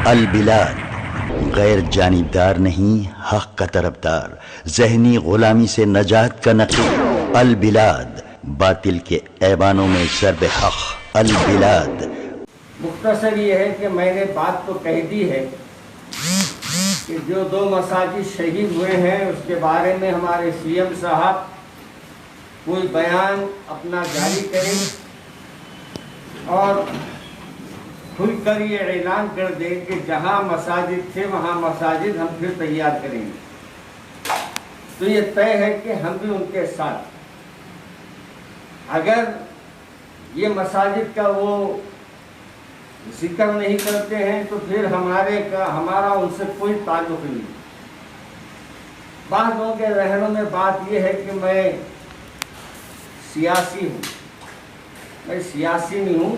البلاد غیر جانبدار نہیں، حق کا طرفدار، ذہنی غلامی سے نجات کا نقیب۔ البلاد باطل کے ایوانوں میں ضرب حق۔ البلاد مختصر یہ ہے کہ میں نے بات تو کہہ دی ہے کہ جو 2 مساجد شہید ہوئے ہیں اس کے بارے میں ہمارے سی ایم صاحب کوئی بیان اپنا جاری کریں اور کھل کر یہ اعلان کر دیں کہ جہاں مساجد تھے وہاں مساجد ہم پھر تیار کریں گے۔ تو یہ طے ہے کہ ہم بھی ان کے ساتھ، اگر یہ مساجد کا وہ ذکر نہیں کرتے ہیں تو پھر ہمارا ان سے کوئی تعلق نہیں۔ بعض لوگوں کے ذہنوں میں بات یہ ہے کہ میں سیاسی ہوں، میں سیاسی نہیں ہوں،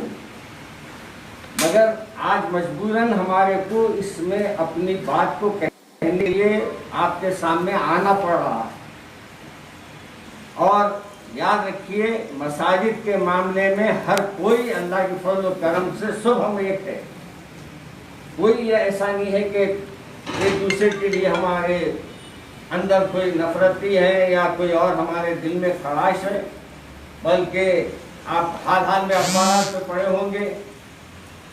مگر آج مجبوراً ہمارے کو اس میں اپنی بات کو کہنے کے لیے آپ کے سامنے آنا پڑ رہا ہے۔ اور یاد رکھیے مساجد کے معاملے میں ہر کوئی اللہ کے فضل و کرم سے سب ہم ایک ہے، کوئی یہ ایسا نہیں ہے کہ ایک دوسرے کے لیے ہمارے اندر کوئی نفرتی ہے یا کوئی اور ہمارے دل میں خواہش ہے، بلکہ آپ حال حال میں اخبارات میں پڑھے ہوں گے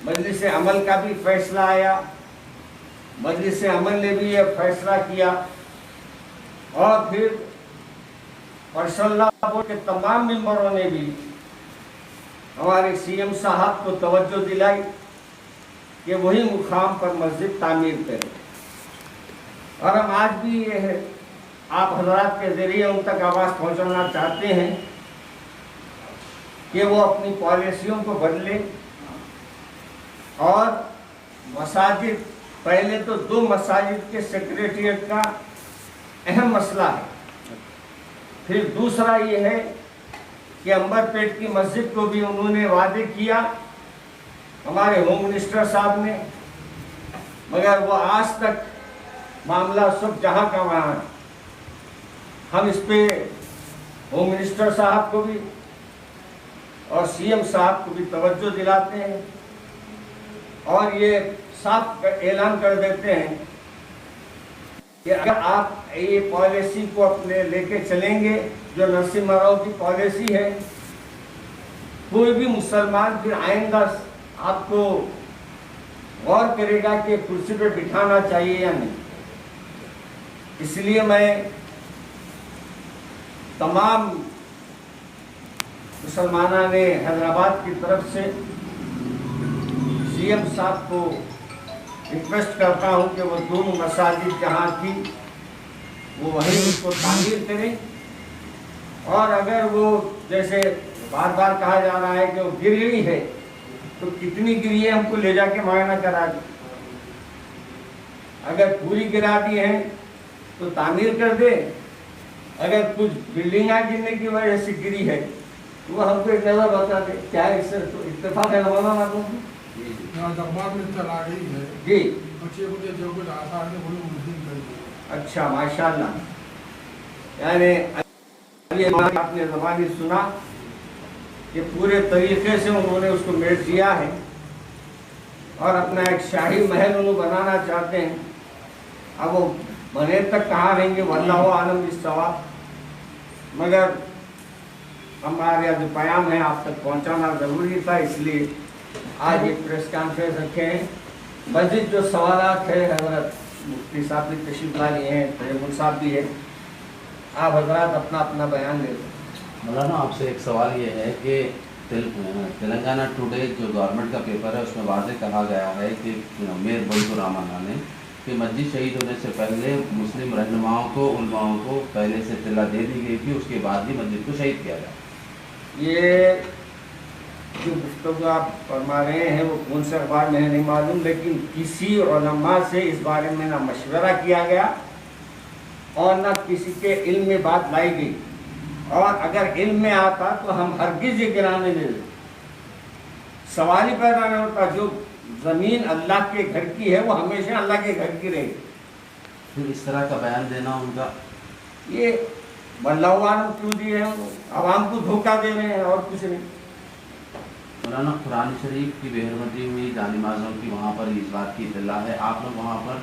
مجلس عمل کا بھی فیصلہ آیا، مجلس عمل نے بھی یہ فیصلہ کیا اور پھر پرسنل لا بورڈ کے تمام ممبروں نے بھی ہمارے سی ایم صاحب کو توجہ دلائی کہ وہی مقام پر مسجد تعمیر کریں۔ اور ہم آج بھی یہ آپ حضرات کے ذریعے ان تک آواز پہنچانا چاہتے ہیں کہ وہ اپنی پالیسیوں کو بدلیں اور مساجد، پہلے تو 2 مساجد کے سیکریٹریٹ کا اہم مسئلہ ہے، پھر دوسرا یہ ہے کہ امبر پیٹ کی مسجد کو بھی انہوں نے وعدے کیا ہمارے ہوم منسٹر صاحب نے، مگر وہ آج تک معاملہ سب جہاں کا وہاں ہے۔ ہم اس پہ ہوم منسٹر صاحب کو بھی اور سی ایم صاحب کو بھی توجہ دلاتے ہیں اور یہ صاف اعلان کر دیتے ہیں کہ اگر آپ یہ پالیسی کو اپنے لے کے چلیں گے جو نرسمہا راؤ کی پالیسی ہے، کوئی بھی مسلمان پھر آئندہ آپ کو غور کرے گا کہ کرسی پہ بٹھانا چاہیے یا نہیں۔ اس لیے میں تمام مسلمانوں نے حیدرآباد کی طرف سے سی ایم صاحب کو ریکویسٹ کرتا ہوں کہ وہ 2 مساجد جہاں تھی وہ وہیں اس کو تعمیر کریں، اور اگر وہ جیسے بار بار کہا جا رہا ہے کہ وہ گر گئی ہے تو کتنی گری ہے ہم کو لے جا کے معائنہ کرا دیں، اگر پوری گرا دی ہے تو تعمیر کر دے، اگر کچھ بلڈنگاں گرنے کی وجہ سے گری ہے تو وہ ہم کو ایک نظر بتا دے۔ کیا اس سے اتفاق ہے مولانا کو؟ جی اچھا، ماشاء اللہ، یعنی آپ نے زبانی سنا کہ پورے طریقے سے انہوں نے اس کو میٹ دیا ہے اور اپنا ایک شاہی محل انہوں بنانا چاہتے ہیں۔ اب وہ بنے تک کہاں رہیں گے واللہ عالم بالصواب، مگر ہمارے جو پیام ہے آپ تک پہنچانا ضروری تھا، اس لیے آج ایک پریس کانفرنس رکھے ہیں۔ مزید جو سوالات ہے حضرت مفتی صاحب بھی تشریف لا لیے ہیں، تیمور صاحب بھی ہے، آپ حضرات اپنا اپنا بیان دے دیں۔ مولانا آپ سے ایک سوال یہ ہے کہ تلنگانہ ٹوڈے جو گورنمنٹ کا پیپر ہے اس میں واضح کہا گیا ہے کہ میر بلتو رامانہ نے کہ مسجد شہید ہونے سے پہلے مسلم رہنماؤں کو، علماؤں کو پہلے سے اطلاع دے دی گئی تھی، اس کے بعد ہی مسجد کو شہید کیا گیا۔ یہ جو گفتگو آپ فرما رہے ہیں وہ کون سے اخبار میں ہے نہیں معلوم، لیکن کسی علماء سے اس بارے میں نہ مشورہ کیا گیا اور نہ کسی کے علم میں بات لائی گئی، اور اگر علم میں آتا تو ہم ہرگز یہ گرانے نہیں دیتے، سوال ہی پیدا نہیں ہوتا۔ جو زمین اللہ کے گھر کی ہے وہ ہمیشہ اللہ کے گھر کی رہے گی۔ پھر اس طرح کا بیان دینا ان کا یہ واللہ عالم کیوں دیے ہیں، عوام کو دھوکہ دے رہے ہیں اور کچھ نہیں۔ مولانا قرآن شریف کی بےحرمتی ہوئی جانمازوں کی وہاں پر اس بات کی اطلاع ہے، آپ لوگ وہاں پر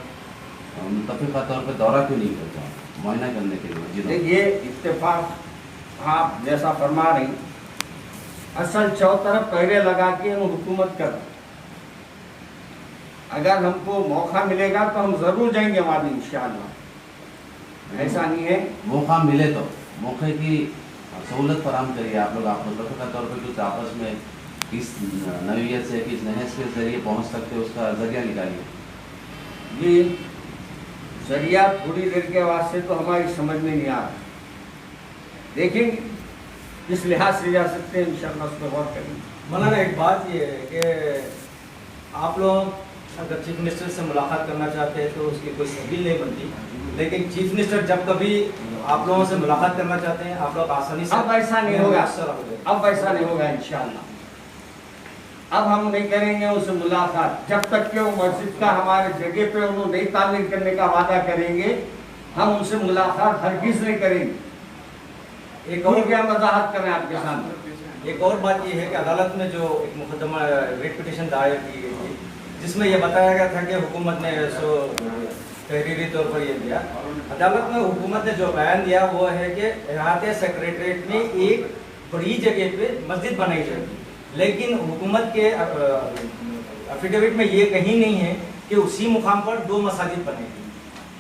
متفقہ طور پہ دورہ کیوں نہیں کرتے معائنہ کرنے کے لیے مسجدوں میں؟ یہ اتفاق آپ جیسا فرما رہی، اصل چوطرف پہرے لگا کے ہم حکومت کر، اگر ہم کو موقع ملے گا تو ہم ضرور جائیں گے وہاں بھی انشاءاللہ، ایسا نہیں ہے۔ موقع ملے تو موقع کی سہولت فراہم کریے آپ لوگ متفقہ طور پہ کچھ آپس میں کس نوعیت سے کس نہج کے ذریعے پہنچ سکتے اس کا ذریعہ نکالیے۔ یہ ذریعہ تھوڑی دیر کے واسطے تو ہماری سمجھ میں نہیں آ رہا، دیکھیں گے کس لحاظ سے جا سکتے ہیں، انشاءاللہ اس پہ غور کریں گے۔ مولانا ایک بات یہ ہے کہ آپ لوگ اگر چیف منسٹر سے ملاقات کرنا چاہتے ہیں تو اس کی کوئی سبیل نہیں بنتی، لیکن چیف منسٹر جب کبھی آپ لوگوں سے ملاقات کرنا چاہتے ہیں آپ لوگ آسانی سے اب ایسا نہیں ہوگا، مؤثر ہو جائے۔ اب ایسا نہیں ہوگا انشاءاللہ، اب ہم نہیں کریں گے اس سے ملاقات جب تک کہ وہ مسجد کا ہمارے جگہ پہ انہوں نہیں تعمیر کرنے کا وعدہ کریں گے، ہم ان سے ملاقات ہرگز نہیں کریں گے۔ ایک اور کیا وضاحت کریں آپ کے سامنے؟ ایک اور بات یہ ہے کہ عدالت میں جو ایک مقدمہ ریٹ پٹیشن دائر کی گئی تھی جس میں یہ بتایا گیا تھا کہ حکومت نے سو تحریری طور پر یہ دیا، عدالت میں حکومت نے جو بیان دیا وہ ہے کہ احاطے سیکریٹریٹ میں ایک بڑی جگہ پہ مسجد بنائی جائے گی، لیکن حکومت کے افیڈیوٹ میں یہ کہیں نہیں ہے کہ اسی مقام پر 2 مساجد بنے گی۔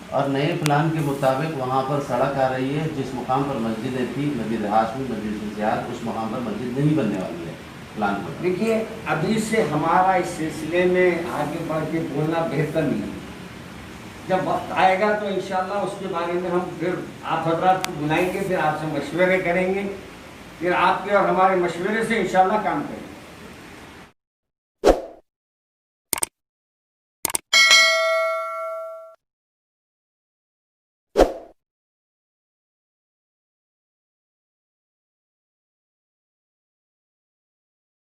اور نئے پلان کے مطابق وہاں پر سڑک آ رہی ہے، جس مقام پر مسجدیں تھیں، مسجد ہاشمی، مسجد سیاد، اس مقام پر مسجد نہیں بننے والی ہے پلان پر۔ دیکھیے ابھی سے ہمارا اس سلسلے میں آگے بڑھ کے بولنا بہتر نہیں ہے، جب وقت آئے گا تو انشاءاللہ اس کے بارے میں ہم پھر آپ حضرات کو بلائیں گے، پھر آپ سے مشورے کریں گے، پھر آپ کے اور ہمارے مشورے سے انشاءاللہ کام کریں گے۔